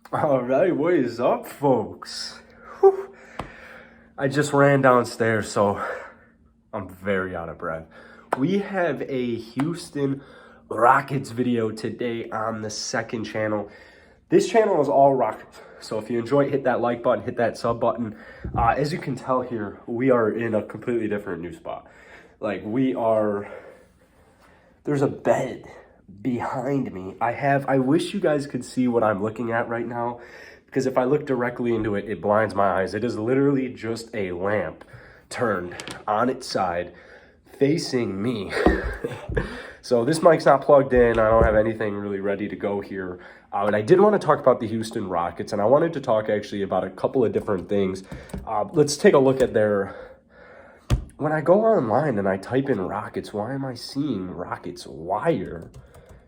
All right, what is up, folks? Whew. I just ran downstairs, so I'm very out of breath. We have a Houston Rockets video today on the second channel. This channel is all Rockets, so if you enjoy, hit that like button, hit that sub button. As you can tell here, we are in a completely different new spot. There's a bed behind me. I wish you guys could see what I'm looking at right now, because if I look directly into it, it blinds my eyes. It is literally just a lamp turned on its side facing me. So this mic's not plugged in. I don't have anything really ready to go here. And I did want to talk about the Houston Rockets, and I wanted to talk actually about a couple of different things. Let's take a look at when I go online and I type in Rockets, why am I seeing Rockets Wire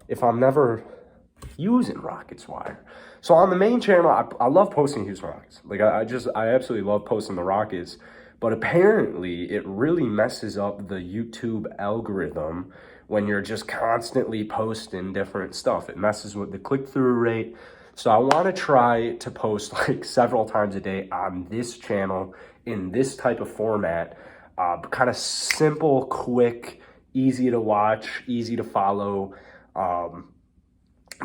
if I'm never using Rockets Wire? So on the main channel, I love posting Houston Rockets. I absolutely love posting the Rockets. But apparently, it really messes up the YouTube algorithm when you're just constantly posting different stuff. It messes with the click-through rate. So I want to try to post like several times a day on this channel in this type of format. Kind of simple, quick, easy to watch, easy to follow,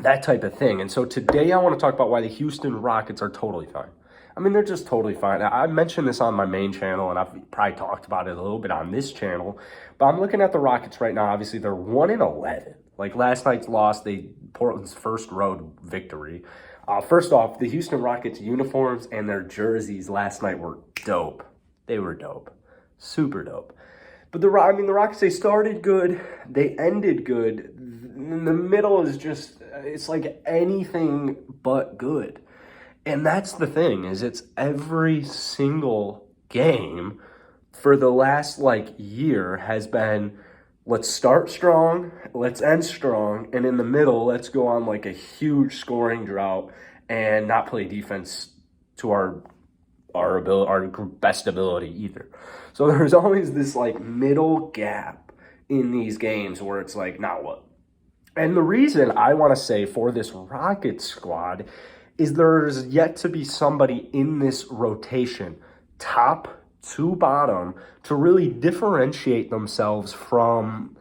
that type of thing. And so today I want to talk about why the Houston Rockets are totally fine. I mean, they're just totally fine. I mentioned this on my main channel, and I've probably talked about it a little bit on this channel. But I'm looking at the Rockets right now. Obviously, they're 1-11. Like last night's loss, Portland's first road victory. First off, the Houston Rockets uniforms and their jerseys last night were dope. They were dope. Super dope. But the Rockets, they started good. They ended good. In the middle is just, it's like anything but good. And that's the thing, is it's every single game for the last year has been, let's start strong, let's end strong, and in the middle, let's go on a huge scoring drought and not play defense to our best ability either. So there's always this middle gap in these games where it's now what? And the reason I want to say for this Rockets squad is there's yet to be somebody in this rotation, top to bottom, to really differentiate themselves from,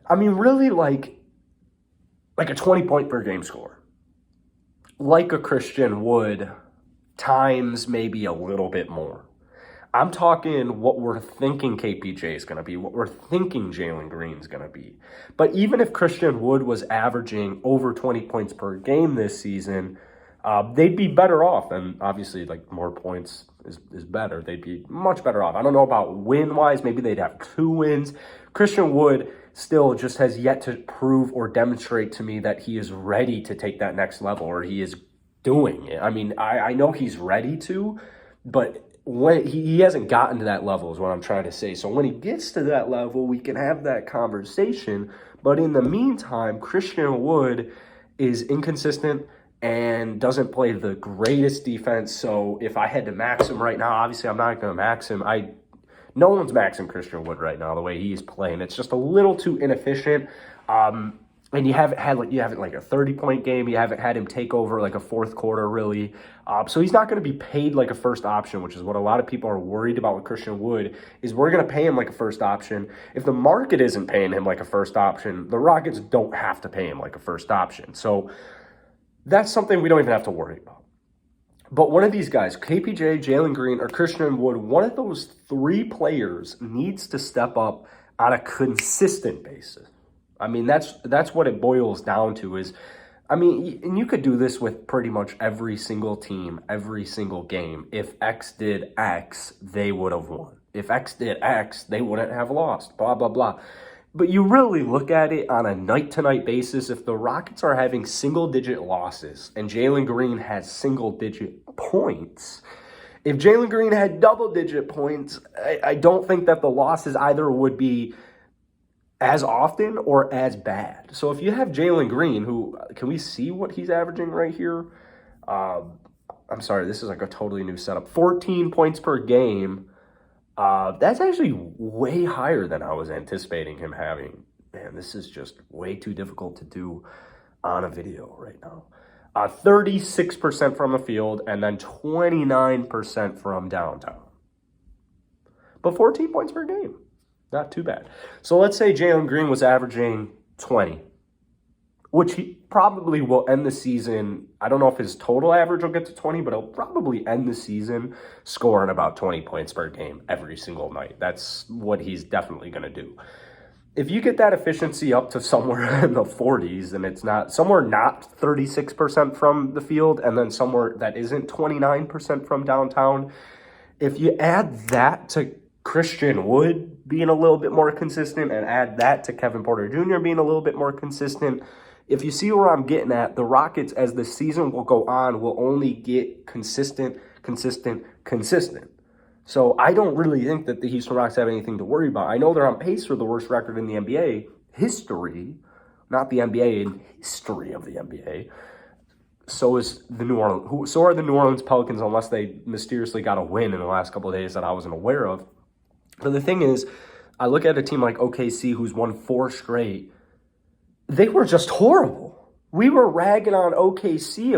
really like a 20-point per game score. Like a Christian Wood times maybe a little bit more. I'm talking what we're thinking KPJ is going to be, what we're thinking Jalen Green is going to be. But even if Christian Wood was averaging over 20 points per game this season, they'd be better off. And obviously, more points is better. They'd be much better off. I don't know about win-wise. Maybe they'd have 2 wins. Christian Wood still just has yet to prove or demonstrate to me that he is ready to take that next level, or he is doing it. I know he's ready to, but when he hasn't gotten to that level is what I'm trying to say. So when he gets to that level, we can have that conversation. But in the meantime, Christian Wood is inconsistent and doesn't play the greatest defense. So if I had to max him right now, obviously I'm not going to max him. No one's maxing Christian Wood right now the way he's playing. It's just a little too inefficient. And you haven't had a 30-point game. You haven't had him take over a fourth quarter, really. So he's not going to be paid like a first option, which is what a lot of people are worried about with Christian Wood, is we're going to pay him like a first option. If the market isn't paying him like a first option, the Rockets don't have to pay him like a first option. So that's something we don't even have to worry about. But one of these guys, KPJ, Jalen Green, or Christian Wood, one of those 3 players needs to step up on a consistent basis. That's what it boils down to is, and you could do this with pretty much every single team, every single game. If X did X, they would have won. If X did X, they wouldn't have lost, blah, blah, blah. But you really look at it on a night-to-night basis. If the Rockets are having single-digit losses and Jalen Green has single-digit points, if Jalen Green had double-digit points, I don't think that the losses either would be as often or as bad. So if you have Jalen Green, who, can we see what he's averaging right here? I'm sorry, this is a totally new setup. 14 points per game. That's actually way higher than I was anticipating him having. Man, this is just way too difficult to do on a video right now. 36% from the field, and then 29% from downtown. But 14 points per game. Not too bad. So let's say Jalen Green was averaging 20, which he probably will end the season. I don't know if his total average will get to 20, but he'll probably end the season scoring about 20 points per game every single night. That's what he's definitely going to do. If you get that efficiency up to somewhere in the 40s, and it's not somewhere not 36% from the field, and then somewhere that isn't 29% from downtown, if you add that to Christian Wood being a little bit more consistent and add that to Kevin Porter Jr. being a little bit more consistent, if you see where I'm getting at, the Rockets, as the season will go on, will only get consistent. So I don't really think that the Houston Rockets have anything to worry about. I know they're on pace for the worst record in the NBA history, not the NBA, in history of the NBA. So is the so are the New Orleans Pelicans, unless they mysteriously got a win in the last couple of days that I wasn't aware of. But the thing is, I look at a team like OKC, who's won 4 straight. They were just horrible. We were ragging on OKC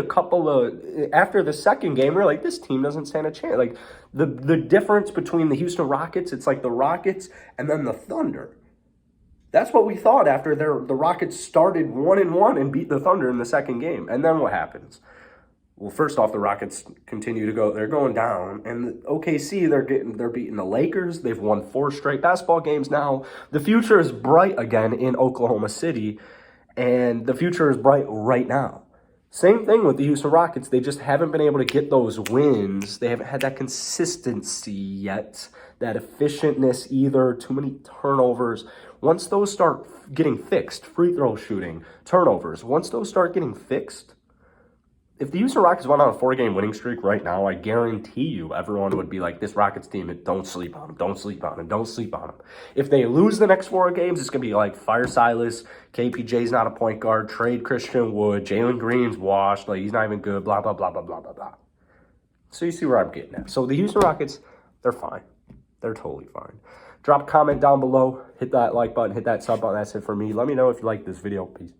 after the second game. We were like, this team doesn't stand a chance. Like, the difference between the Houston Rockets, it's like the Rockets and then the Thunder. That's what we thought after the Rockets started 1-1 and beat the Thunder in the second game. And then what happens? Well, first off, the Rockets continue to go. They're going down. And the OKC, they're beating the Lakers. They've won 4 straight basketball games now. The future is bright again in Oklahoma City. And the future is bright right now. Same thing with the Houston Rockets. They just haven't been able to get those wins. They haven't had that consistency yet, that efficientness either, too many turnovers. Once those start getting fixed, free throw shooting, turnovers, once those start getting fixed, if the Houston Rockets went on a 4-game winning streak right now, I guarantee you everyone would be like, this Rockets team, don't sleep on them, don't sleep on them, don't sleep on them. If they lose the next 4 games, it's going to be like, fire Silas, KPJ's not a point guard, trade Christian Wood, Jalen Green's washed, like he's not even good, blah, blah, blah, blah, blah, blah, blah. So you see where I'm getting at. So the Houston Rockets, they're fine. They're totally fine. Drop a comment down below, hit that like button, hit that sub button. That's it for me. Let me know if you like this video. Peace.